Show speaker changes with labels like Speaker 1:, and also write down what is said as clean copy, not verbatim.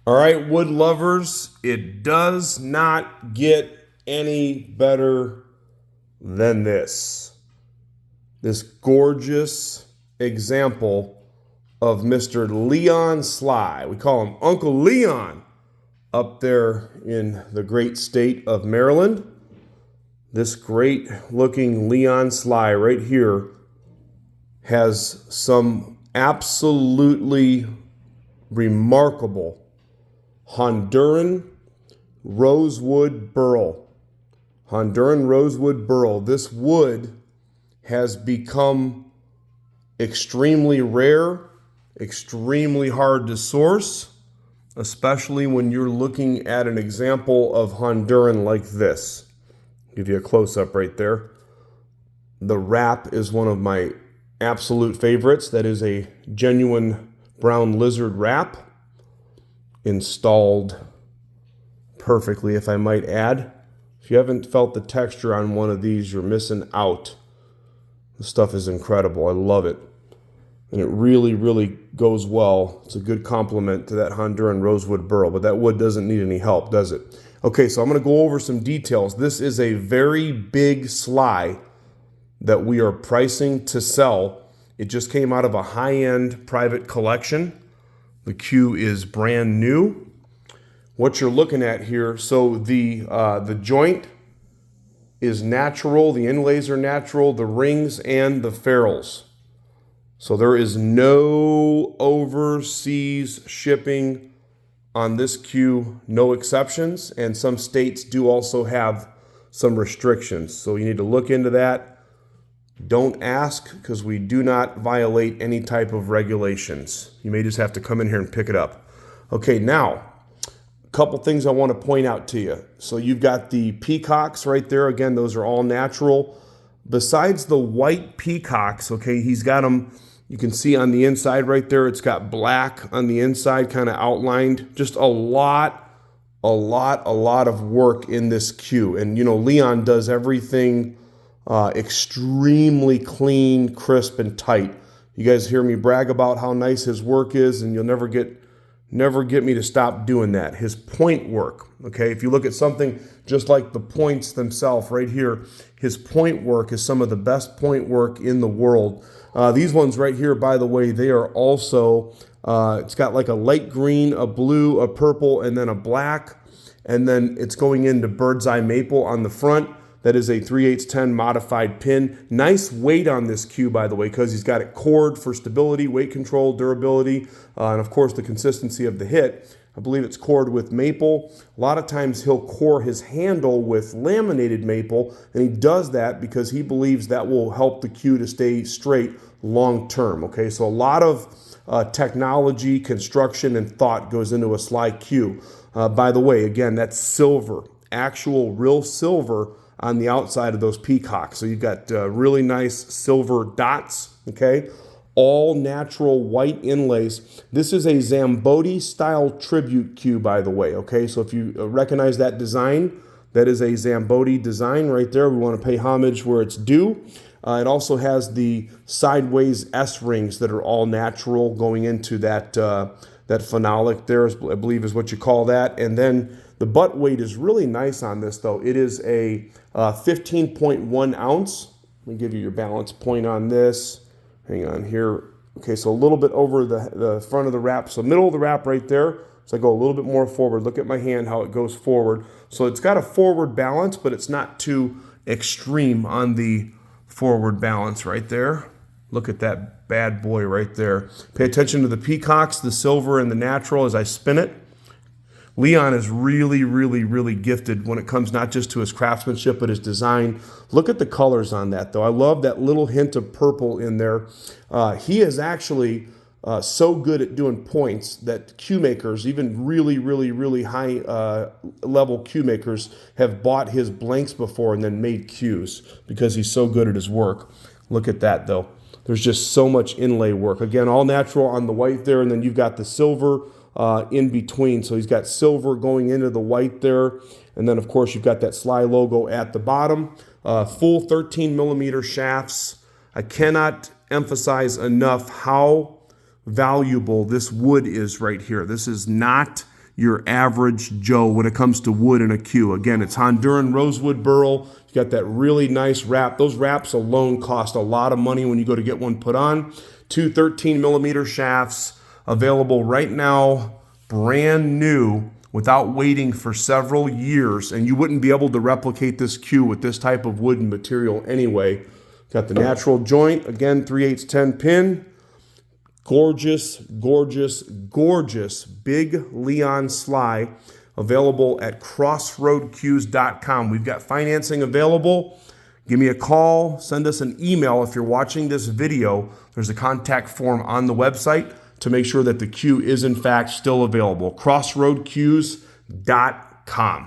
Speaker 1: All right, wood lovers, it does not get any better than this. This gorgeous example of Mr. Leon Sly. We call him Uncle Leon up there in the great state of Maryland. This great looking Leon Sly right here has some absolutely remarkable Honduran Rosewood Burl. Honduran Rosewood Burl. This wood has become extremely rare, extremely hard to source, especially when you're looking at an example of Honduran like this. Give you a close-up right there. The wrap is one of my absolute favorites. That is a genuine brown lizard wrap, installed perfectly, if I might add. If you haven't felt the texture on one of these, you're missing out. The stuff is incredible. I love it. And it really, really goes well. It's a good complement to that Honduran Rosewood Burl, but that wood doesn't need any help, does it? Okay, so I'm going to go over some details. This is a very big Sly that we are pricing to sell. It just came out of a high-end private collection. The Q is brand new. What you're looking at here, so the joint is natural, the inlays are natural, the rings and the ferrules. So there is no overseas shipping on this Q, no exceptions, and some states do also have some restrictions. So you need to look into that. Don't ask, because we do not violate any type of regulations. You may just have to come in here and pick it up. Okay, now, a couple things I want to point out to you. So you've got the Peacocks right there. Again, those are all natural. Besides the white Peacocks, okay, he's got them, you can see on the inside right there, it's got black on the inside kind of outlined. Just a lot of work in this Q. And, you know, Leon does everything extremely clean, crisp, and tight. You guys hear me brag about how nice his work is, and you'll never get me to stop doing that. His point work, okay? If you look at something just like the points themselves right here, his point work is some of the best point work in the world. These ones right here, by the way, they are also, it's got like a light green, a blue, a purple, and then a black, and then it's going into Birdseye Maple on the front. That is a 3/8-10 modified pin. Nice weight on this Q, by the way, because he's got it cored for stability, weight control, durability, and of course the consistency of the hit. I believe it's cored with maple. A lot of times he'll core his handle with laminated maple, and he does that because he believes that will help the Q to stay straight long term. Okay, so a lot of technology, construction, and thought goes into a Sly Q. By the way, again, that's silver, actual real silver on the outside of those Peacocks. So you've got really nice silver dots, okay? All natural white inlays. This is a Zambodi style tribute Q, by the way, okay? So if you recognize that design, that is a Zambodi design right there. We want to pay homage where it's due. It also has the sideways S rings that are all natural going into that phenolic there, I believe is what you call that. And then the butt weight is really nice on this, though. It is a 15.1 ounce. Let me give you your balance point on this. Hang on here. Okay, so a little bit over the front of the wrap. So middle of the wrap right there. So I go a little bit more forward. Look at my hand, how it goes forward. So it's got a forward balance, but it's not too extreme on the forward balance right there. Look at that bad boy right there. Pay attention to the Peacocks, the silver and the natural as I spin it. Leon is really, really, really gifted when it comes not just to his craftsmanship, but his design. Look at the colors on that, though. I love that little hint of purple in there. He is actually so good at doing points that Q makers, even really, really, really high level Q makers, have bought his blanks before and then made Qs because he's so good at his work. Look at that, though. There's just so much inlay work. Again, all natural on the white there, and then you've got the silver in between. So he's got silver going into the white there. And then, of course, you've got that Sly logo at the bottom. Full 13 millimeter shafts. I cannot emphasize enough how valuable this wood is right here. This is not your average Joe when it comes to wood in a queue. Again, it's Honduran Rosewood Burl. You got that really nice wrap. Those wraps alone cost a lot of money when you go to get one put on. Two 13mm shafts available right now, brand new, without waiting for several years, and you wouldn't be able to replicate this queue with this type of wooden material anyway. Got the natural joint, again, 3/8 10 pin. Gorgeous, gorgeous, gorgeous big Leon Sly, available at crossroadcues.com. We've got financing available. Give me a call, send us an email if you're watching this video. There's a contact form on the website to make sure that the queue is in fact still available. crossroadcues.com.